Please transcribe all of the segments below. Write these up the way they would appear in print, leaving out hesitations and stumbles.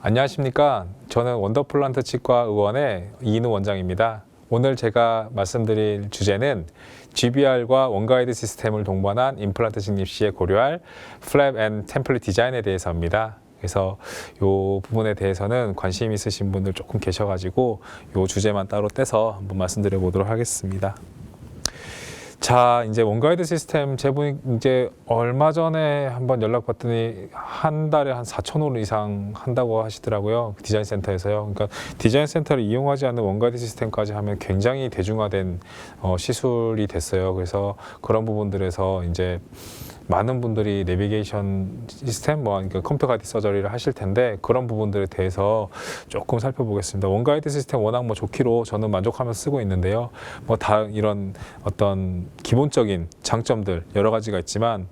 안녕하십니까. 저는 원더플란트 치과 의원의 이인우 원장입니다. 오늘 제가 말씀드릴 주제는 GBR과 원가이드 시스템을 동반한 임플란트 식립 시에 고려할 플랩 앤 템플릿 디자인에 대해서입니다. 그래서 이 부분에 대해서는 관심 있으신 분들 조금 계셔가지고 이 주제만 따로 떼서 한번 말씀드려 보도록 하겠습니다. 자, 이제 원가이드 시스템 제분이 이제 얼마 전에 한번 연락받더니 한 달에 한 4,000원 이상 한다고 하시더라고요. 디자인 센터에서요. 그러니까 디자인 센터를 이용하지 않는 원가이드 시스템까지 하면 굉장히 대중화된 시술이 됐어요. 그래서 그런 부분들에서 이제 많은 분들이 내비게이션 시스템, 그러니까 컴퓨터 가이드 서저리를 하실 텐데 그런 부분들에 대해서 조금 살펴보겠습니다. 원가이드 시스템 워낙 좋기로 저는 만족하면서 쓰고 있는데요. 다 이런 어떤 기본적인 장점들 여러 가지가 있지만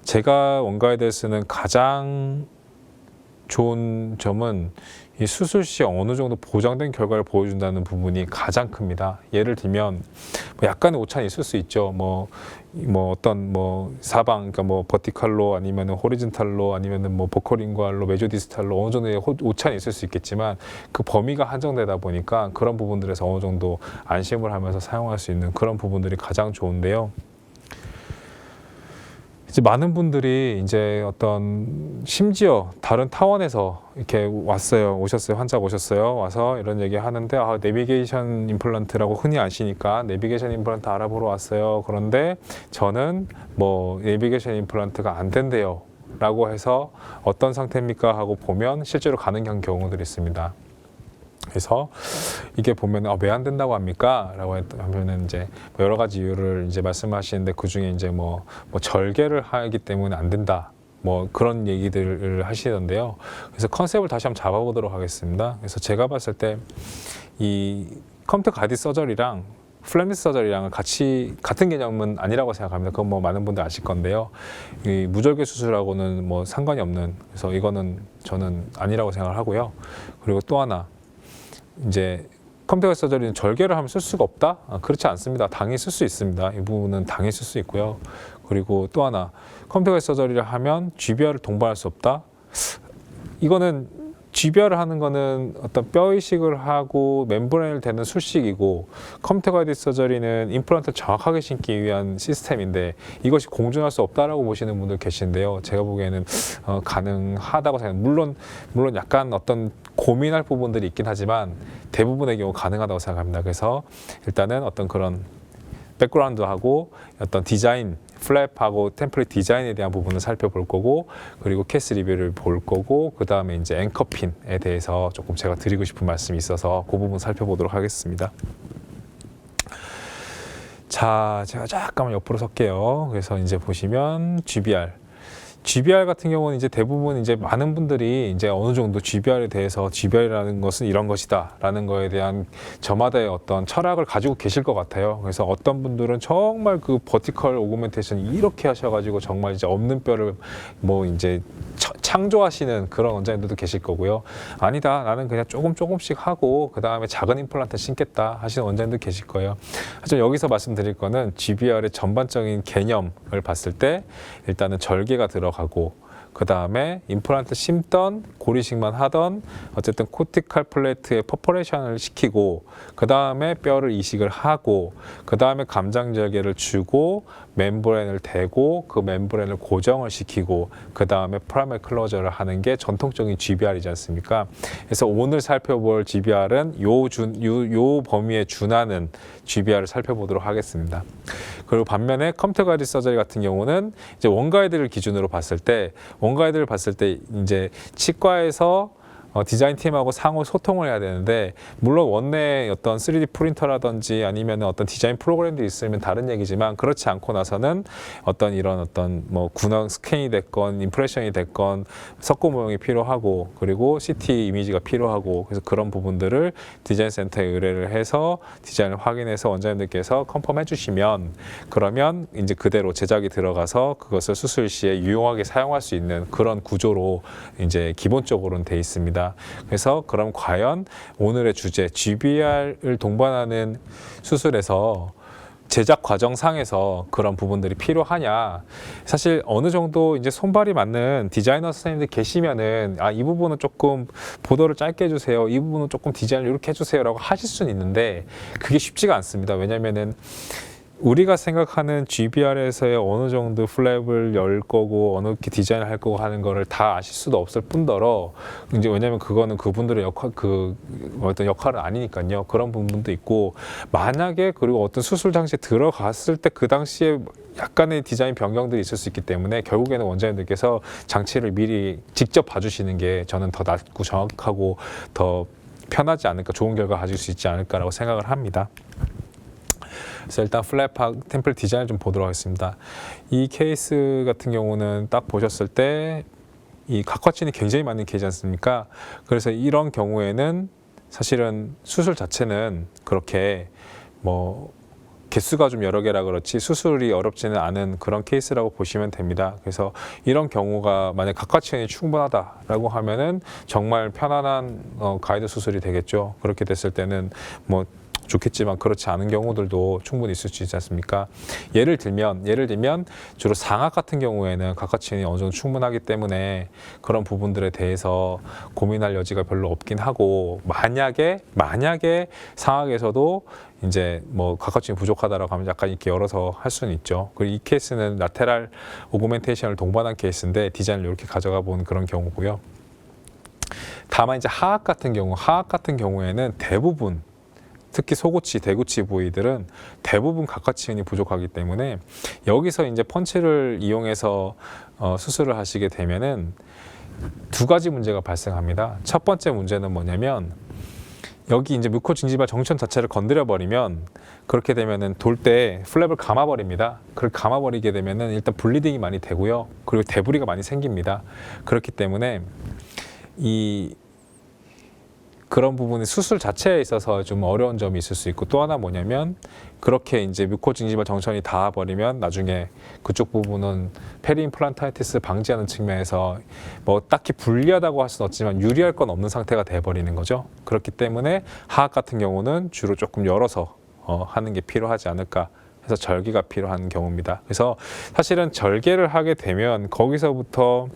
제가 원가이드를 쓰는 가장 좋은 점은 이 수술 시 어느 정도 보장된 결과를 보여준다는 부분이 가장 큽니다. 예를 들면 약간의 오차는 있을 수 있죠. 어떤 사방, 그러니까 버티컬로 아니면 호리즌탈로 아니면 보컬링구알로 메조디스탈로 어느 정도의 오차는 있을 수 있겠지만 그 범위가 한정되다 보니까 그런 부분들에서 어느 정도 안심을 하면서 사용할 수 있는 그런 부분들이 가장 좋은데요. 이제 많은 분들이 이제 심지어 다른 타원에서 이렇게 오셨어요. 환자가 오셨어요. 와서 이런 얘기 하는데, 내비게이션 임플란트라고 흔히 아시니까 내비게이션 임플란트 알아보러 왔어요. 그런데 저는 내비게이션 임플란트가 안 된대요. 라고 해서 어떤 상태입니까? 하고 보면 실제로 가능한 경우들이 있습니다. 그래서 이게 보면 왜 안 된다고 합니까? 라고 하면은 이제 여러 가지 이유를 이제 말씀하시는데 그 중에 이제 절개를 하기 때문에 안 된다. 그런 얘기들을 하시던데요. 그래서 컨셉을 다시 한번 잡아보도록 하겠습니다. 그래서 제가 봤을 때 이 컴퓨터 가이드 서저리랑 플랩리스 서저리랑은 같은 개념은 아니라고 생각합니다. 그건 많은 분들 아실 건데요. 이 무절개 수술하고는 상관이 없는, 그래서 이거는 저는 아니라고 생각을 하고요. 그리고 또 하나, 이제 컴퓨터 서저리는 절개를 하면 쓸 수가 없다? 그렇지 않습니다. 당연히 쓸 수 있습니다. 이 부분은 당연히 쓸 수 있고요. 그리고 또 하나, 컴퓨터 서저리를 하면 GBR을 동반할 수 없다? 이거는 GBR을 하는 거는 어떤 뼈 이식을 하고 멤브레인을 대는 술식이고, 컴퓨터 가이드 서저리는 임플란트를 정확하게 심기 위한 시스템인데 이것이 공존할 수 없다라고 보시는 분들 계신데요. 제가 보기에는 가능하다고 생각합니다. 물론 약간 어떤 고민할 부분들이 있긴 하지만 대부분의 경우 가능하다고 생각합니다. 그래서 일단은 어떤 그런 백그라운드하고 어떤 디자인, 플랩하고 템플릿 디자인에 대한 부분을 살펴볼 거고, 그리고 케이스 리뷰를 볼 거고, 그 다음에 이제 앵커핀에 대해서 조금 제가 드리고 싶은 말씀이 있어서 그 부분 살펴보도록 하겠습니다. 자, 제가 잠깐만 옆으로 설게요. 그래서 이제 보시면 GBR 같은 경우는 이제 대부분 이제 많은 분들이 이제 어느 정도 GBR에 대해서 GBR이라는 것은 이런 것이다 라는 거에 대한 저마다의 어떤 철학을 가지고 계실 것 같아요. 그래서 어떤 분들은 정말 그 버티컬 오그멘테이션 이렇게 하셔가지고 정말 이제 없는 뼈를 이제 창조하시는 그런 원장님들도 계실 거고요. 아니다, 나는 그냥 조금씩 하고 그 다음에 작은 임플란트 신겠다 하시는 원장님들 계실 거예요. 하지만 여기서 말씀드릴 거는 GBR의 전반적인 개념을 봤을 때 일단은 절개가 들어가고, 그 다음에 임플란트 심던 고리식만 하던 어쨌든 코티칼 플레이트에 퍼포레이션을 시키고, 그 다음에 뼈를 이식을 하고, 그 다음에 감장 절개를 주고 멤브레인을 대고 그 멤브레인을 고정을 시키고, 그 다음에 프라이머리 클로저를 하는 게 전통적인 GBR이지 않습니까? 그래서 오늘 살펴볼 GBR은 요 범위에 준하는 GBR을 살펴보도록 하겠습니다. 그리고 반면에 컴퓨터 가이드 서저리 같은 경우는 이제 원가이드를 기준으로 봤을 때 이제 치과에서 디자인 팀하고 상호 소통을 해야 되는데, 물론 원내 어떤 3D 프린터라든지 아니면 어떤 디자인 프로그램도 있으면 다른 얘기지만, 그렇지 않고 나서는 이런 군원 스캔이 됐건 임프레션이 됐건 석고 모형이 필요하고, 그리고 CT 이미지가 필요하고, 그래서 그런 부분들을 디자인 센터에 의뢰를 해서 디자인을 확인해서 원장님들께서 컨펌해 주시면, 그러면 이제 그대로 제작이 들어가서 그것을 수술 시에 유용하게 사용할 수 있는 그런 구조로 이제 기본적으로는 돼 있습니다. 그래서 그럼 과연 오늘의 주제 GBR을 동반하는 수술에서 제작 과정상에서 그런 부분들이 필요하냐. 사실 어느 정도 이제 손발이 맞는 디자이너 선생님들 계시면은 이 부분은 조금 보도를 짧게 해주세요. 이 부분은 조금 디자인을 이렇게 해주세요라고 하실 수는 있는데 그게 쉽지가 않습니다. 왜냐면은 우리가 생각하는 GBR에서의 어느 정도 플랩을 열 거고 어느 게 디자인을 할 거고 하는 거를 다 아실 수도 없을 뿐더러 이제 왜냐면 그거는 그분들의 어떤 역할은 아니니까요. 그런 부분도 있고 만약에 그리고 어떤 수술 당시에 들어갔을 때 그 당시에 약간의 디자인 변경들이 있을 수 있기 때문에 결국에는 원장님들께서 장치를 미리 직접 봐주시는 게 저는 더 낫고 정확하고 더 편하지 않을까, 좋은 결과 가질 수 있지 않을까라고 생각을 합니다. 그래서 일단 플랩 템플 디자인을 좀 보도록 하겠습니다. 이 케이스 같은 경우는 딱 보셨을 때 이 각화층이 굉장히 많은 케이지 않습니까? 그래서 이런 경우에는 사실은 수술 자체는 그렇게 뭐 개수가 좀 여러 개라 그렇지 수술이 어렵지는 않은 그런 케이스라고 보시면 됩니다. 그래서 이런 경우가 만약 각화층이 충분하다라고 하면은 정말 편안한 가이드 수술이 되겠죠. 그렇게 됐을 때는 뭐 좋겠지만 그렇지 않은 경우들도 충분히 있을 수 있지 않습니까? 예를 들면 주로 상악 같은 경우에는 각화층이 어느 정도 충분하기 때문에 그런 부분들에 대해서 고민할 여지가 별로 없긴 하고 만약에 상악에서도 이제 뭐 각화층이 부족하다라고 하면 약간 이렇게 열어서 할 수는 있죠. 그리고 이 케이스는 라테랄 오그멘테이션을 동반한 케이스인데 디자인을 이렇게 가져가 본 그런 경우고요. 다만 이제 하악 같은 경우에는 대부분 특히 소구치, 대구치 부위들은 대부분 각화층이 부족하기 때문에 여기서 이제 펀치를 이용해서 수술을 하시게 되면은 두 가지 문제가 발생합니다. 첫 번째 문제는 뭐냐면 여기 이제 뮤코징지발 정션 자체를 건드려 버리면 그렇게 되면은 돌 때 플랩을 감아 버립니다. 그렇게 감아 버리게 되면은 일단 블리딩이 많이 되고요. 그리고 대부리가 많이 생깁니다. 그렇기 때문에 그런 부분이 수술 자체에 있어서 좀 어려운 점이 있을 수 있고 또 하나 뭐냐면 그렇게 이제 뮤코징지발 정션이 닿아 버리면 나중에 그쪽 부분은 페리임플란타이티스 방지하는 측면에서 뭐 딱히 불리하다고 할 수는 없지만 유리할 건 없는 상태가 돼 버리는 거죠. 그렇기 때문에 하악 같은 경우는 주로 조금 열어서 하는 게 필요하지 않을까 해서 절개가 필요한 경우입니다. 그래서 사실은 절개를 하게 되면 거기서부터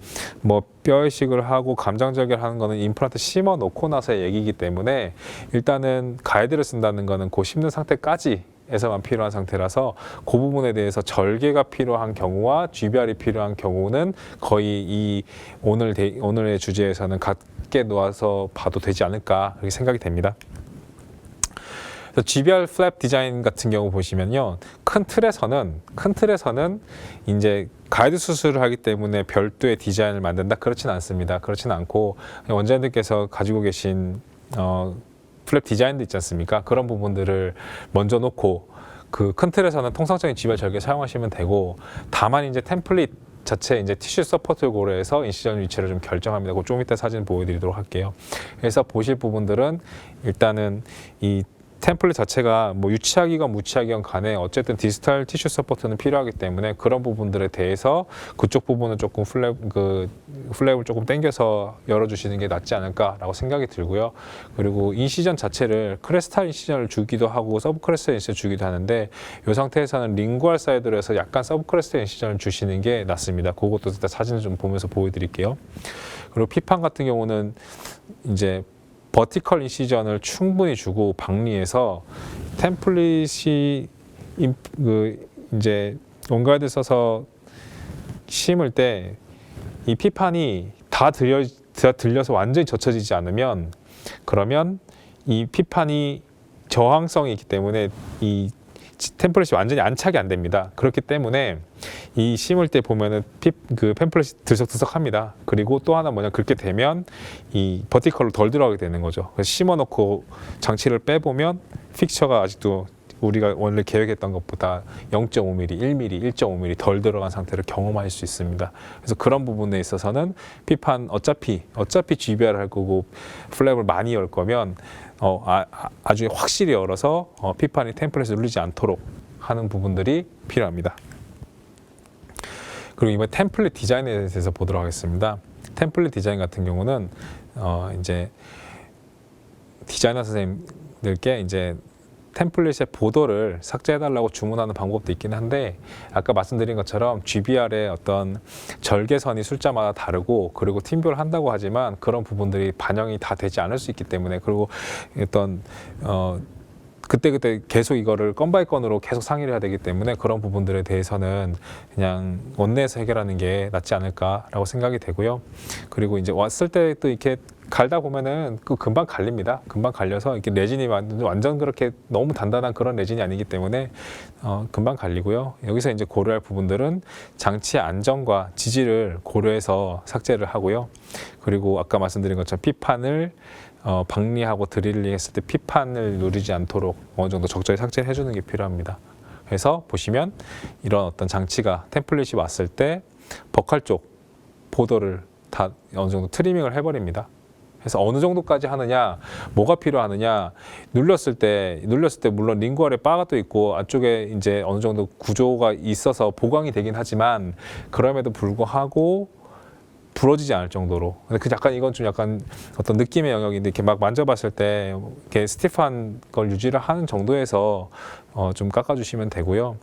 뭐 뼈 이식을 하고 감장 절개를 하는 거는 임플란트 심어 놓고 나서의 얘기이기 때문에 일단은 가이드를 쓴다는 거는 그 심는 상태까지에서만 필요한 상태라서 그 부분에 대해서 절개가 필요한 경우와 GBR이 필요한 경우는 거의 이 오늘의 주제에서는 같게 놓아서 봐도 되지 않을까 그렇게 생각이 됩니다. GBR 플랩 디자인 같은 경우 보시면요, 큰 틀에서는 이제 가이드 수술을 하기 때문에 별도의 디자인을 만든다 그렇지는 않습니다. 그렇지는 않고 원장님들께서 가지고 계신 플랩 디자인도 있지 않습니까? 그런 부분들을 먼저 놓고 그 큰 틀에서는 통상적인 GBR 절개 사용하시면 되고 다만 이제 템플릿 자체 이제 티슈 서포트를 고려해서 인시전 위치를 좀 결정합니다. 그거 좀 이따 사진 보여드리도록 할게요. 그래서 보실 부분들은 일단은 이 템플릿 자체가 뭐 유치하기건 무치하기건 간에 어쨌든 디지털 티슈 서포트는 필요하기 때문에 그런 부분들에 대해서 그쪽 부분은 조금 플랩을 조금 당겨서 열어주시는 게 낫지 않을까라고 생각이 들고요. 그리고 인시전 자체를 크레스탈 인시전을 주기도 하고 서브 크레스탈 인시전 주기도 하는데 이 상태에서는 링구알 사이드로 해서 약간 서브 크레스탈 인시전을 주시는 게 낫습니다. 그것도 일단 사진을 좀 보면서 보여드릴게요. 그리고 피판 같은 경우는 이제 버티컬 인시전을 충분히 주고 박리해서 템플릿이 이제 원가이드 써서 심을 때 이 피판이 다 들려서 완전히 젖혀지지 않으면 그러면 이 피판이 저항성이 있기 때문에 이 템플릿이 완전히 안착이 안 됩니다. 그렇기 때문에 이 심을 때 보면은 템플릿이 들썩들썩합니다. 그리고 또 하나 뭐냐, 그렇게 되면 이 버티컬로 덜 들어가게 되는 거죠. 그래서 심어놓고 장치를 빼보면 픽처가 아직도 우리가 원래 계획했던 것보다 0.5mm, 1mm, 1.5mm 덜 들어간 상태를 경험할 수 있습니다. 그래서 그런 부분에 있어서는 피판 어차피 GBR을 할 거고 플랩을 많이 열 거면 아주 확실히 열어서 피판이 템플릿을 눌리지 않도록 하는 부분들이 필요합니다. 그리고 이번 템플릿 디자인에 대해서 보도록 하겠습니다. 템플릿 디자인 같은 경우는 이제 디자이너 선생님들께 이제 템플릿의 보도를 삭제해달라고 주문하는 방법도 있긴 한데 아까 말씀드린 것처럼 GBR의 어떤 절개선이 숫자마다 다르고 그리고 팀뷰를 한다고 하지만 그런 부분들이 반영이 다 되지 않을 수 있기 때문에 그리고 어떤 그때그때 계속 이거를 건 바이 건으로 계속 상의를 해야 되기 때문에 그런 부분들에 대해서는 그냥 원내에서 해결하는 게 낫지 않을까라고 생각이 되고요. 그리고 이제 왔을 때 또 이렇게 갈다 보면은 그 금방 갈립니다. 금방 갈려서 이렇게 레진이 완전 그렇게 너무 단단한 그런 레진이 아니기 때문에 금방 갈리고요. 여기서 이제 고려할 부분들은 장치의 안정과 지지를 고려해서 삭제를 하고요. 그리고 아까 말씀드린 것처럼 피판을 박리하고 드릴링 했을 때 피판을 누르지 않도록 어느 정도 적절히 삭제해 주는 게 필요합니다. 그래서 보시면 이런 어떤 장치가 템플릿이 왔을 때 버칼 쪽 보도를 다 어느 정도 트리밍을 해버립니다. 그래서 어느 정도까지 하느냐, 뭐가 필요하느냐, 눌렀을 때 물론 링구 아래 바가 또 있고 안쪽에 이제 어느 정도 구조가 있어서 보강이 되긴 하지만 그럼에도 불구하고 부러지지 않을 정도로. 근데 그 약간 이건 좀 약간 어떤 느낌의 영역인데 이렇게 막 만져봤을 때 이렇게 스티프한 걸 유지를 하는 정도에서 좀 깎아주시면 되고요.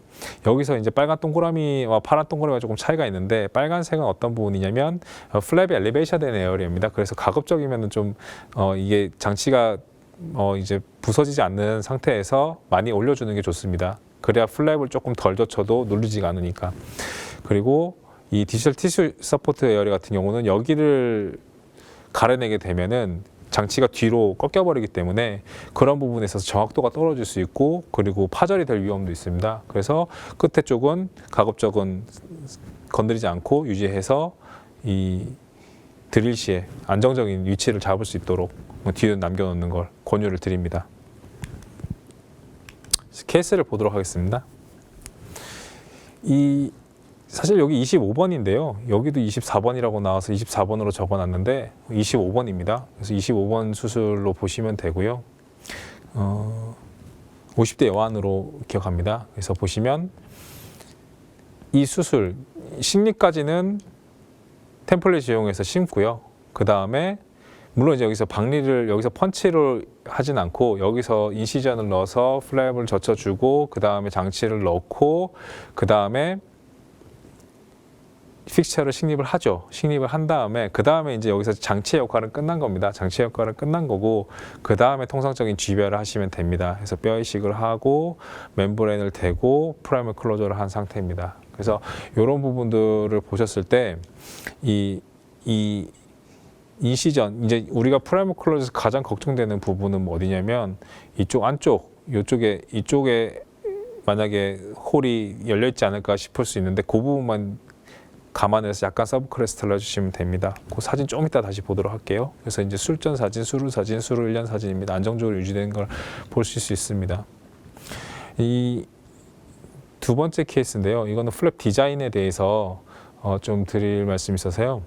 여기서 이제 빨간 동그라미와 파란 동그라미가 조금 차이가 있는데 빨간색은 어떤 부분이냐면 플랩이 엘리베이션 된 에어리어입니다. 그래서 가급적이면은 좀 이게 장치가 이제 부서지지 않는 상태에서 많이 올려주는 게 좋습니다. 그래야 플랩을 조금 덜 젖혀도 누르지가 않으니까. 그리고 이 디지털 티슈 서포트 에어리 같은 경우는 여기를 가려내게 되면은 장치가 뒤로 꺾여버리기 때문에 그런 부분에 있어서 정확도가 떨어질 수 있고 그리고 파절이 될 위험도 있습니다. 그래서 끝에 쪽은 가급적은 건드리지 않고 유지해서 이 드릴 시에 안정적인 위치를 잡을 수 있도록 뒤로 남겨놓는 걸 권유를 드립니다. 케이스를 보도록 하겠습니다. 사실 여기 25번인데요. 여기도 24번이라고 나와서 24번으로 적어놨는데 25번입니다. 그래서 25번 수술로 보시면 되고요. 50대 여환으로 기억합니다. 그래서 보시면 이 수술, 심리까지는 템플릿 이용해서 심고요. 그 다음에 물론 이제 여기서 박리를 여기서 펀치를 하진 않고 여기서 인시전을 넣어서 플랩을 젖혀주고 그 다음에 장치를 넣고 그 다음에 픽처를 식립을 하죠. 식립을 한 다음에 그 다음에 이제 여기서 장치의 역할은 끝난 겁니다. 장치의 역할은 끝난 거고 그 다음에 통상적인 GBR을 하시면 됩니다. 그래서 뼈 이식을 하고 멤브레인을 대고 프라이머 클로저를 한 상태입니다. 그래서 이런 부분들을 보셨을 때 이 시전 이제 우리가 프라이머 클로저에서 가장 걱정되는 부분은 어디냐면 이쪽 안쪽 이쪽에 만약에 홀이 열려 있지 않을까 싶을 수 있는데 그 부분만 감안해서 약간 서브크레스트를 해주시면 됩니다. 그 사진 좀 이따 다시 보도록 할게요. 그래서 이제 술전 사진, 수루 사진, 수루 1년 사진입니다. 안정적으로 유지되는 걸 보실 수 있습니다. 이 두 번째 케이스인데요. 이거는 플랩 디자인에 대해서 좀 드릴 말씀이 있어서요.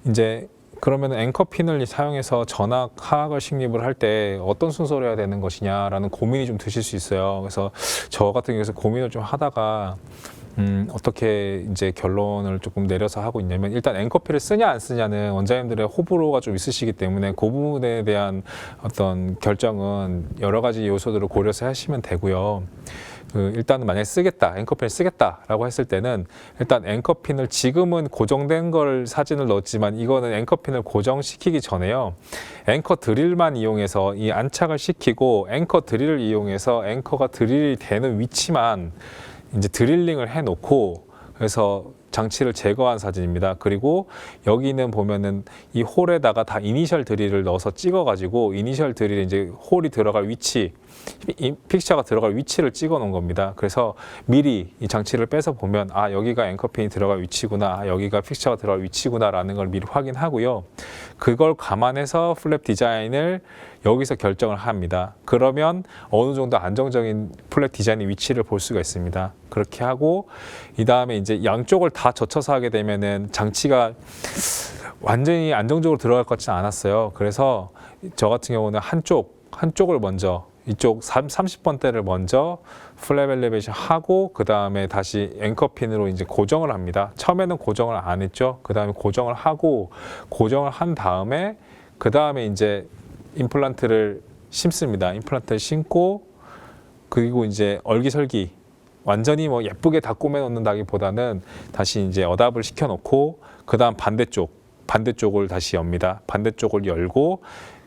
이제 그러면 앵커핀을 사용해서 전악, 하악을 식립을 할 때 어떤 순서로 해야 되는 것이냐라는 고민이 좀 드실 수 있어요. 그래서 저 같은 경우에서 고민을 좀 하다가 어떻게 이제 결론을 조금 내려서 하고 있냐면 일단 앵커필을 쓰냐 안 쓰냐는 원장님들의 호불호가 좀 있으시기 때문에 그 부분에 대한 어떤 결정은 여러 가지 요소들을 고려해서 하시면 되고요. 일단은 만약에 쓰겠다, 앵커핀을 쓰겠다라고 했을 때는 일단 앵커핀을 지금은 고정된 걸 사진을 넣었지만 이거는 앵커핀을 고정시키기 전에요. 앵커 드릴만 이용해서 이 안착을 시키고 앵커 드릴을 이용해서 앵커가 드릴이 되는 위치만 이제 드릴링을 해놓고 그래서 장치를 제거한 사진입니다. 그리고 여기는 보면은 이 홀에다가 다 이니셜 드릴을 넣어서 찍어가지고 이니셜 드릴이 이제 홀이 들어갈 위치, 픽처가 들어갈 위치를 찍어 놓은 겁니다. 그래서 미리 이 장치를 빼서 보면 아 여기가 앵커핀이 들어갈 위치구나, 아, 여기가 픽처가 들어갈 위치구나라는 걸 미리 확인하고요. 그걸 감안해서 플랩 디자인을 여기서 결정을 합니다. 그러면 어느 정도 안정적인 플랩 디자인의 위치를 볼 수가 있습니다. 그렇게 하고 이 다음에 이제 양쪽을 다 젖혀서 하게 되면은 장치가 완전히 안정적으로 들어갈 것 같지는 않았어요. 그래서 저 같은 경우는 한쪽을 먼저 이쪽 30번대를 먼저 플랩 엘리베이션 하고 그 다음에 다시 앵커핀으로 이제 고정을 합니다. 처음에는 고정을 안 했죠. 그 다음에 고정을 하고 고정을 한 다음에 그 다음에 이제 임플란트를 심습니다. 임플란트를 심고 그리고 이제 얼기설기 완전히 뭐 예쁘게 다 꼬매 놓는다기보다는 다시 이제 어답을 시켜놓고 그다음 반대쪽을 다시 엽니다. 반대쪽을 열고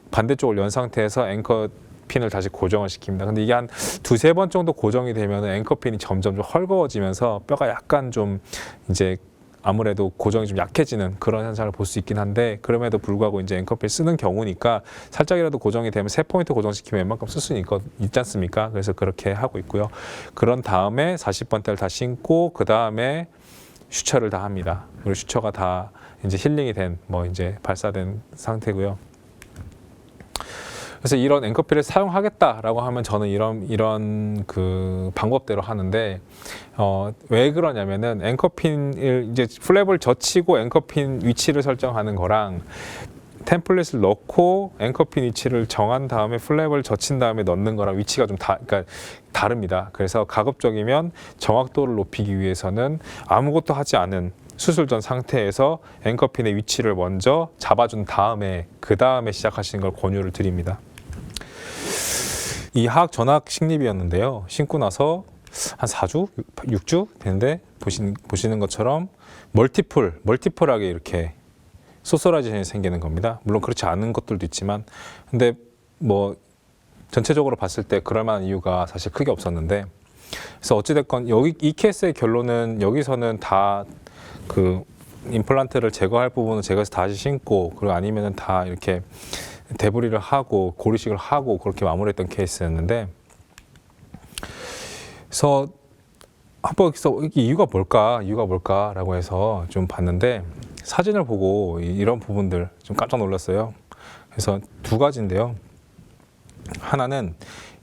반대쪽을 연 상태에서 앵커 핀을 다시 고정을 시킵니다. 근데 이게 한 두세 번 정도 고정이 되면 앵커 핀이 점점 좀 헐거워지면서 뼈가 약간 좀 이제 아무래도 고정이 좀 약해지는 그런 현상을 볼 수 있긴 한데, 그럼에도 불구하고 이제 앵커핀 쓰는 경우니까 살짝이라도 고정이 되면 3포인트 고정시키면 웬만큼 쓸 수 있지 않습니까? 그래서 그렇게 하고 있고요. 그런 다음에 40번대를 다 신고 그 다음에 슈처를 다 합니다. 그리고 슈처가 다 이제 힐링이 된 뭐 이제 발사된 상태고요. 그래서 이런 앵커핀을 사용하겠다라고 하면 저는 이런 그 방법대로 하는데, 왜 그러냐면은 앵커핀을 이제 플랩을 젖히고 앵커핀 위치를 설정하는 거랑 템플릿을 넣고 앵커핀 위치를 정한 다음에 플랩을 젖힌 다음에 넣는 거랑 위치가 좀 그러니까 다릅니다. 그래서 가급적이면 정확도를 높이기 위해서는 아무것도 하지 않은 수술 전 상태에서 앵커핀의 위치를 먼저 잡아준 다음에 그 다음에 시작하시는 걸 권유를 드립니다. 이 하악 전악 식립이었는데요. 신고 나서 한 4주, 6주 됐는데 보시는 것처럼 멀티플하게 이렇게 소스라이제이션이 생기는 겁니다. 물론 그렇지 않은 것들도 있지만, 근데 뭐 전체적으로 봤을 때 그럴 만한 이유가 사실 크게 없었는데, 그래서 어찌됐건 이 케이스의 결론은 여기서는 다 그 임플란트를 제거할 부분은 제거해서 다시 신고, 그리고 아니면은 다 이렇게 대부리를 하고 고리식을 하고 그렇게 마무리했던 케이스였는데, 그래서 한번 이유가 뭘까라고 해서 좀 봤는데 사진을 보고 이런 부분들 좀 깜짝 놀랐어요. 그래서 두 가지인데요. 하나는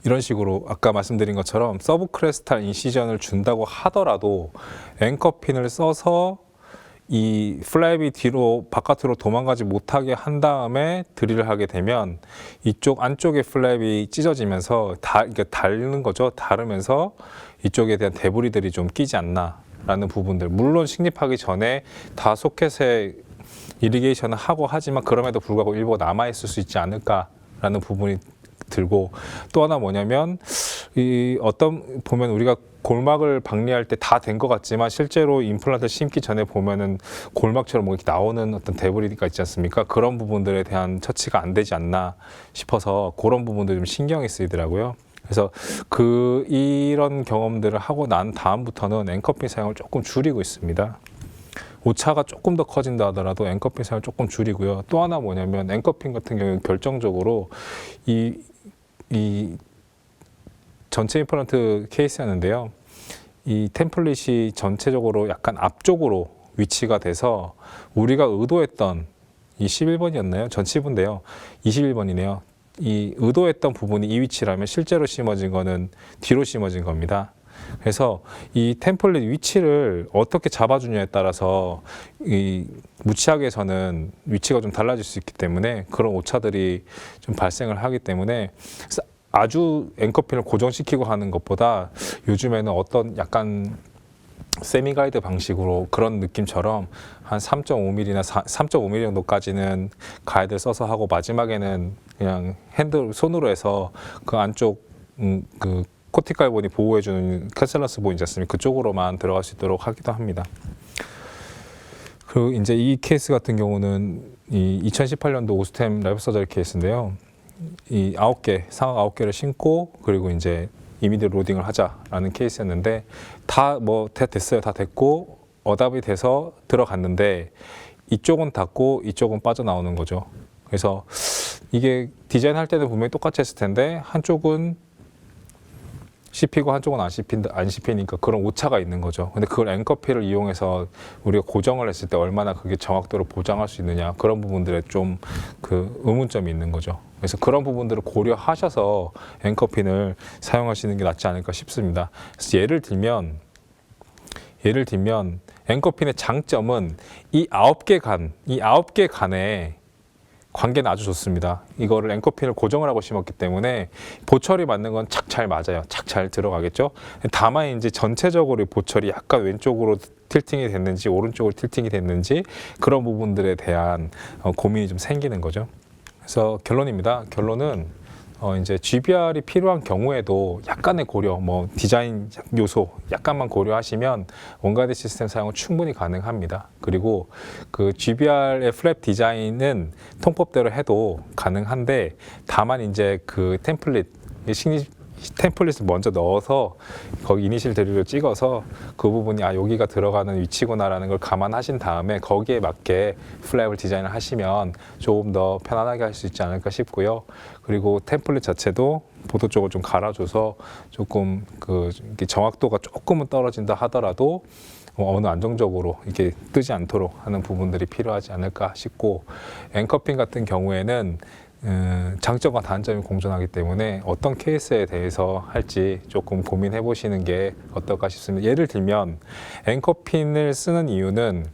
이런 식으로 아까 말씀드린 것처럼 서브크레스탈 인시전을 준다고 하더라도 앵커핀을 써서 이 플랩이 뒤로 바깥으로 도망가지 못하게 한 다음에 드릴을 하게 되면 이쪽 안쪽의 플랩이 찢어지면서 이렇게 닳는 거죠. 닳으면서 이쪽에 대한 데브리들이 좀 끼지 않나라는 부분들. 물론 식립하기 전에 다 소켓에 이리게이션을 하고 하지만 그럼에도 불구하고 일부 남아 있을 수 있지 않을까라는 부분이 들고, 또 하나 뭐냐면 보면 우리가 골막을 박리할 때 다 된 것 같지만 실제로 임플란트 심기 전에 보면은 골막처럼 뭐 이렇게 나오는 어떤 데브리가 있지 않습니까? 그런 부분들에 대한 처치가 안 되지 않나 싶어서 그런 부분들 좀 신경이 쓰이더라고요. 그래서 이런 경험들을 하고 난 다음부터는 앵커핀 사용을 조금 줄이고 있습니다. 오차가 조금 더 커진다 하더라도 앵커핀 사용을 조금 줄이고요. 또 하나 뭐냐면 앵커핀 같은 경우는 결정적으로 이 전체 임플란트 케이스였는데요. 이 템플릿이 전체적으로 약간 앞쪽으로 위치가 돼서 우리가 의도했던 이 11번이었나요? 전 치부인데요. 21번이네요. 이 의도했던 부분이 이 위치라면 실제로 심어진 거는 뒤로 심어진 겁니다. 그래서 이 템플릿 위치를 어떻게 잡아주냐에 따라서 이 무치학에서는 위치가 좀 달라질 수 있기 때문에 그런 오차들이 좀 발생을 하기 때문에 아주 앵커핀을 고정시키고 하는 것보다 요즘에는 어떤 약간 세미 가이드 방식으로 그런 느낌처럼 한 3.5mm나 3.5mm 정도까지는 가이드를 써서 하고 마지막에는 그냥 손으로 해서 그 안쪽 그 코티칼 본이 보호해주는 캐슬러스 본이지 않습니까? 그쪽으로만 들어갈 수 있도록 하기도 합니다. 그리고 이제 이 케이스 같은 경우는 이 2018년도 오스템 라이프 서저리 케이스인데요. 이 상악 9개를 신고 그리고 이제 이미디어 로딩을 하자라는 케이스였는데 다 됐어요. 다 됐고 어답이 돼서 들어갔는데 이쪽은 닫고 이쪽은 빠져나오는 거죠. 그래서 이게 디자인할 때는 분명히 똑같이 했을 텐데 한쪽은 씹히고 한쪽은 안 씹히니까 그런 오차가 있는 거죠. 근데 그걸 앵커핀을 이용해서 우리가 고정을 했을 때 얼마나 그게 정확도를 보장할 수 있느냐, 그런 부분들에 좀 그 의문점이 있는 거죠. 그래서 그런 부분들을 고려하셔서 앵커핀을 사용하시는 게 낫지 않을까 싶습니다. 그래서 예를 들면 앵커핀의 장점은 이 9개 간에 관계는 아주 좋습니다. 이거를 앵커핀을 고정을 하고 심었기 때문에 보철이 맞는 건 착 잘 맞아요. 착 잘 들어가겠죠. 다만 이제 전체적으로 보철이 약간 왼쪽으로 틸팅이 됐는지 오른쪽으로 틸팅이 됐는지 그런 부분들에 대한 고민이 좀 생기는 거죠. 그래서 결론입니다. 결론은 이제 GBR이 필요한 경우에도 약간의 고려, 뭐 디자인 요소 약간만 고려하시면 원가드 시스템 사용은 충분히 가능합니다. 그리고 그 GBR의 플랩 디자인은 통법대로 해도 가능한데 다만 이제 그 템플릿을 먼저 넣어서 거기 이니셜 드릴을 찍어서 그 부분이 여기가 들어가는 위치구나라는 걸 감안하신 다음에 거기에 맞게 플랩을 디자인을 하시면 조금 더 편안하게 할 수 있지 않을까 싶고요. 그리고 템플릿 자체도 보도 쪽을 좀 갈아줘서 조금 이렇게 정확도가 조금은 떨어진다 하더라도 어느 안정적으로 이렇게 뜨지 않도록 하는 부분들이 필요하지 않을까 싶고, 앵커핀 같은 경우에는 장점과 단점이 공존하기 때문에 어떤 케이스에 대해서 할지 조금 고민해 보시는 게 어떨까 싶습니다. 예를 들면 앵커핀을 쓰는 이유는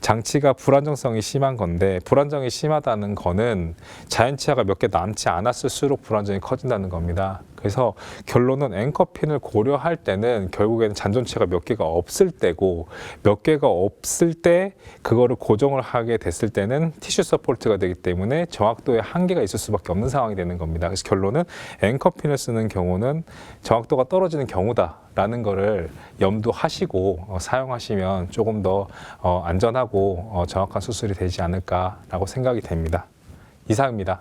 장치가 불안정성이 심한 건데, 불안정이 심하다는 거는 자연치아가 몇 개 남지 않았을수록 불안정이 커진다는 겁니다. 그래서 결론은 앵커핀을 고려할 때는 결국에는 잔존치가 몇 개가 없을 때고, 몇 개가 없을 때 그거를 고정을 하게 됐을 때는 티슈 서포트가 되기 때문에 정확도에 한계가 있을 수밖에 없는 상황이 되는 겁니다. 그래서 결론은 앵커핀을 쓰는 경우는 정확도가 떨어지는 경우다라는 거를 염두하시고 사용하시면 조금 더 안전하고 정확한 수술이 되지 않을까라고 생각이 됩니다. 이상입니다.